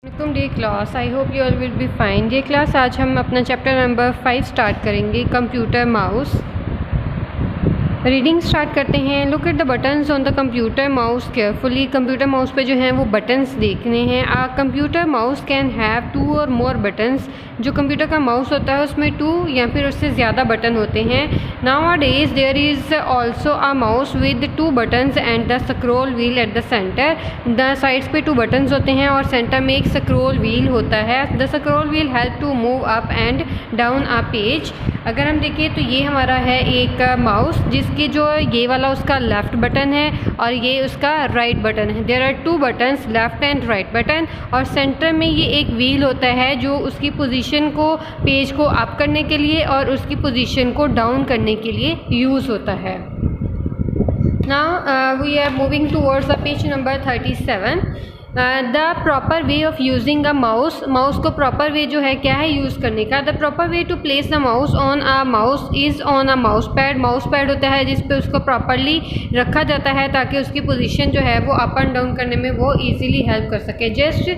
Welcome day class. I hope you all will be fine. ये class आज हम अपना चैप्टर नंबर 5 स्टार्ट करेंगे, कंप्यूटर माउस। रीडिंग स्टार्ट करते हैं। Look at the buttons on the computer mouse carefully. Computer mouse पे जो हैं वो बटन्स देखने हैं। आ कंप्यूटर माउस कैन हैव 2 और मोर बटन्स। जो कंप्यूटर का माउस होता है उसमें 2 या फिर उससे ज़्यादा बटन होते हैं। Nowadays there is also a mouse with 2 buttons and the scroll wheel at the center. The sides पे 2 बटन्स होते हैं और सेंटर में एक स्क्रॉल व्हील होता है। The scroll wheel help to move up and down a page. अगर हम देखें तो ये हमारा है एक माउस जिसकी जो ये वाला उसका लेफ़्ट बटन है और ये उसका राइट बटन है। There are 2 buttons, left and right button, और सेंटर में ये एक व्हील होता है जो उसकी पोजीशन को, पेज को अप करने के लिए और उसकी पोजीशन को डाउन करने के लिए यूज़ होता है। Now we are moving towards the page number 37। The proper way of using a mouse. Mouse को प्रॉपर वे जो है क्या है यूज़ करने का। The proper way to place the mouse on a mouse is on a mouse pad. Mouse pad होता है जिस पे उसको प्रॉपरली रखा जाता है ताकि उसकी पोजीशन जो है वो अप एंड डाउन करने में वो इजीली हेल्प कर सके। Just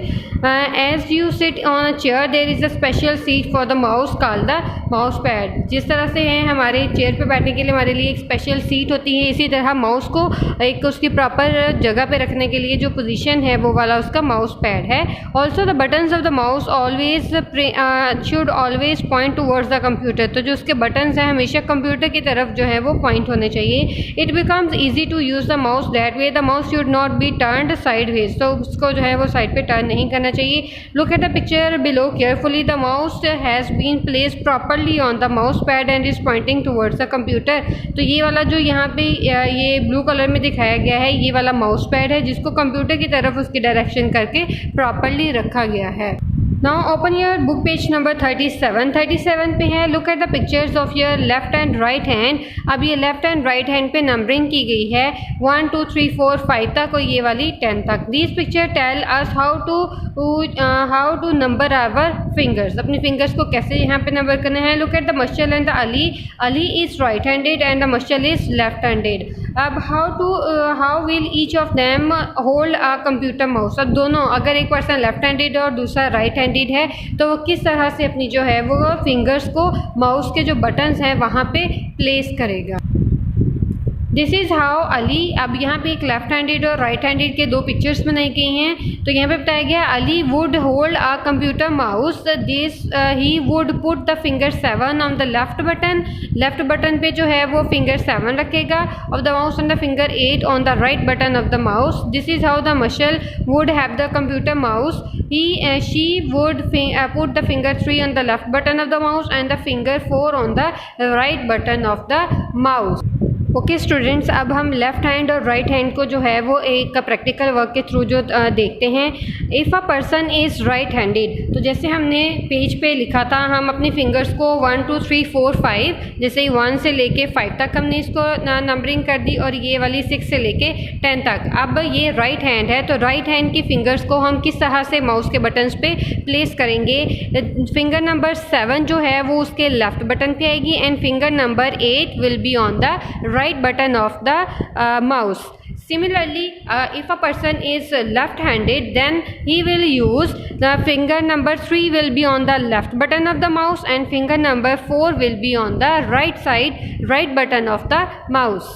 as you sit on a chair there is a special seat for the mouse called the mouse pad. जिस तरह से है हमारे चेयर पे बैठने के लिए हमारे लिए एक स्पेशल सीट होती है, इसी तरह माउस को एक उसकी प्रॉपर जगह पे रखने के लिए जो पोजीशन है वो वाला उसका माउस पैड है। Also the buttons of the mouse always should always point towards the computer. तो जो उसके बटन्स हैं हमेशा कंप्यूटर की तरफ जो है वो पॉइंट होने चाहिए। It becomes easy to use the mouse that way. The mouse should not be turned sideways. तो उसको जो है वो साइड पे टर्न नहीं करना चाहिए। Look at the picture below carefully. The mouse has been placed properly on the mouse pad and is pointing towards the computer. तो ये वाला जो यहाँ पे ये ब्लू कलर में दिखाया गया है ये वाला माउस पैड है जिसको कंप्यूटर की तरफ उसकी डायरेक्शन करके प्रॉपरली रखा गया है। Now open your book page number 37 पे है। Look at the pictures of your left and right hand. अब ये लेफ्ट एंड राइट हैंड पे नंबरिंग की गई है 1 2 3 4 5 तक और ये वाली 10 तक। This picture tell us how to number our fingers. अपनी फिंगर्स को कैसे यहाँ पे नंबर करना है। Look at the Mashal and the Ali. Ali is right handed and the Mashal is left handed. अब how will each of them hold a computer mouse. अब दोनों, अगर एक पर्सन लेफ्ट हैंडेड और दूसरा राइट हैंडेड है तो वो किस तरह से अपनी जो है वो फिंगर्स को माउस के जो बटन्स हैं वहाँ पे प्लेस करेगा। This is how Ali. अब यहाँ पे एक लेफ्ट हैंडेड और राइट हैंडेड के 2 पिक्चर्स बनाई गई हैं। तो यहाँ पे बताया गया Ali would hold a computer mouse. This he would put the finger 7 on the left button. Left button पे जो है वो फिंगर 7 रखेगा और the mouse on the finger 8 on the right button of the mouse. This is how the Mashal would have the computer mouse. She would put the finger 3 on the left button of the mouse and the finger 4 on the right button of the mouse. Okay students, अब हम left hand और right hand को जो है वो एक practical work के through जो देखते हैं। If a person is right handed, तो जैसे हमने पेज पे लिखा था हम अपनी फिंगर्स को 1 2 3 4 5 जैसे 1 से लेके 5 तक हमने इसको नंबरिंग कर दी और ये वाली 6 से लेके 10 तक। अब ये राइट हैंड है तो राइट हैंड की फिंगर्स को हम किस तरह से माउस के बटन्स पे प्लेस करेंगे। फिंगर नंबर 7 जो है वो उसके लेफ़्ट बटन पे आएगी and finger number 8 will be on the right button of the mouse. Similarly, if a person is left-handed, then he will use the finger number 3 will be on the left button of the mouse and finger number 4 will be on the right button of the mouse.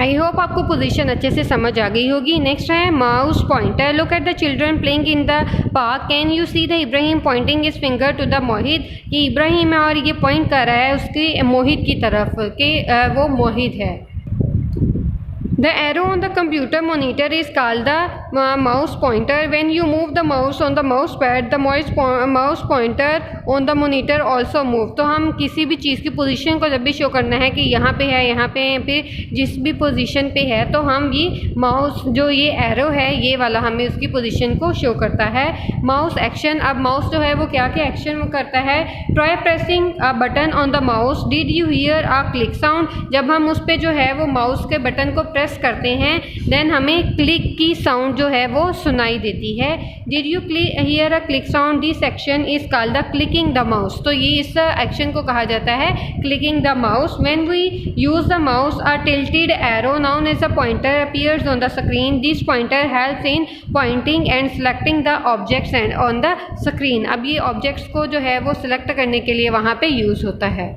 I hope आपको position अच्छे से समझ आ गई होगी। Next है mouse pointer. Look at the children playing in the park. Can you see the Ibrahim pointing his finger to the Mohit. कि इब्राहिम है और ये पॉइंट कर रहा है उसके मोहित की तरफ कि वो मोहित है। The arrow on the computer monitor is called the mouse pointer. When you move the mouse on the mouse pad, the mouse pointer on the monitor also move. तो हम किसी भी चीज़ की पोजीशन को जब भी शो करना है कि यहाँ पे है, यहाँ पे फिर जिस भी पोजीशन पे है तो हम ये माउस जो ये एरो है ये वाला हमें उसकी पोजीशन को शो करता है। Mouse action. अब माउस जो है वो क्या क्या एक्शन वो करता है। Try pressing a button on the mouse. Did you hear a click sound. जब हम उस पर जो है वो माउस के बटन को प्रेस करते हैं देन हमें क्लिक की साउंड जो है वो सुनाई देती है। Did you hear a click sound, this action is called the clicking the mouse. तो ये इस एक्शन को कहा जाता है clicking the mouse. When we use the mouse a tilted arrow known as a pointer appears on the screen. This pointer helps in pointing and selecting the objects and on the screen. अब ये objects को जो है वो select करने के लिए वहाँ पे यूज़ होता है।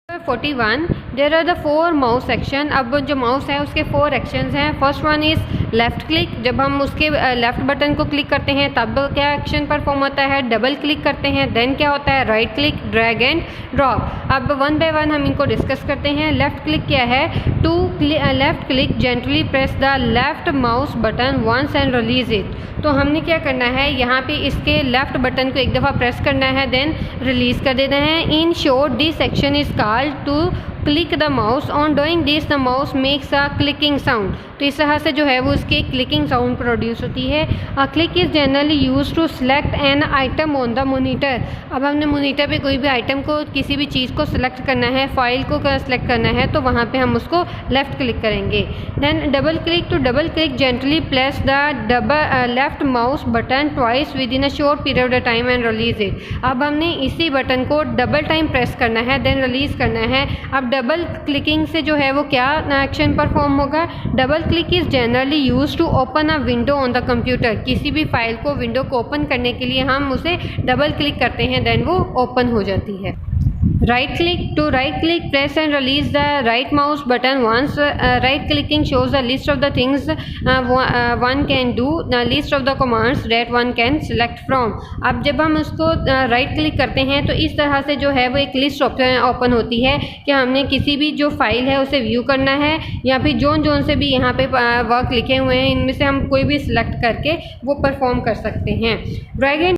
41 there are the 4 mouse action. अब जो माउस है उसके 4 एक्शंस हैं। First one is left click, जब हम उसके लेफ़्ट बटन को क्लिक करते हैं तब क्या एक्शन परफॉर्म होता है। डबल क्लिक करते हैं देन क्या होता है, right click, drag and drop. अब वन बाय वन हम इनको डिस्कस करते हैं। लेफ़्ट क्लिक क्या है, to left click gently press the left mouse button once and release it. तो हमने क्या करना है, यहाँ पे इसके लेफ़्ट बटन को एक दफ़ा प्रेस करना है देन रिलीज़ कर देना है। In short this action is called to click the mouse. On doing this the mouse makes a clicking sound. तो इस तरह से जो है वो उसकी क्लिकिंग साउंड प्रोड्यूस होती है। A click is generally use to select an item on the monitor. अब हमने मोनीटर पे कोई भी आइटम को, किसी भी चीज़ को सिलेक्ट करना है, फाइल को सिलेक्ट करना है, तो वहाँ पे हम उसको लेफ़्ट क्लिक करेंगे। Then double click, to double click gently press the left mouse button twice within a short period of time and release it. अब हमने इसी बटन को डबल टाइम प्रेस करना है देन रिलीज़ करना है। अब डबल क्लिकिंग से जो है वो क्या एक्शन परफॉर्म होगा, double click is generally use to open a window on the computer. किसी भी फाइल को, विंडो को ओपन करने के लिए हम उसे डबल क्लिक करते हैं देन वो ओपन हो जाती है। Right click, to right click press and release the right mouse button once. Right clicking shows the list of the things one can do, the list of the commands that one can select from. अब जब हम उसको right click करते हैं तो इस तरह से जो है वो एक लिस्ट ओपन होती है कि हमने किसी भी जो फाइल है उसे व्यू करना है, या फिर जोन से भी यहाँ पे वर्क लिखे हुए हैं इनमें से हम कोई भी सिलेक्ट करके वो परफॉर्म कर सकते हैं। Drag and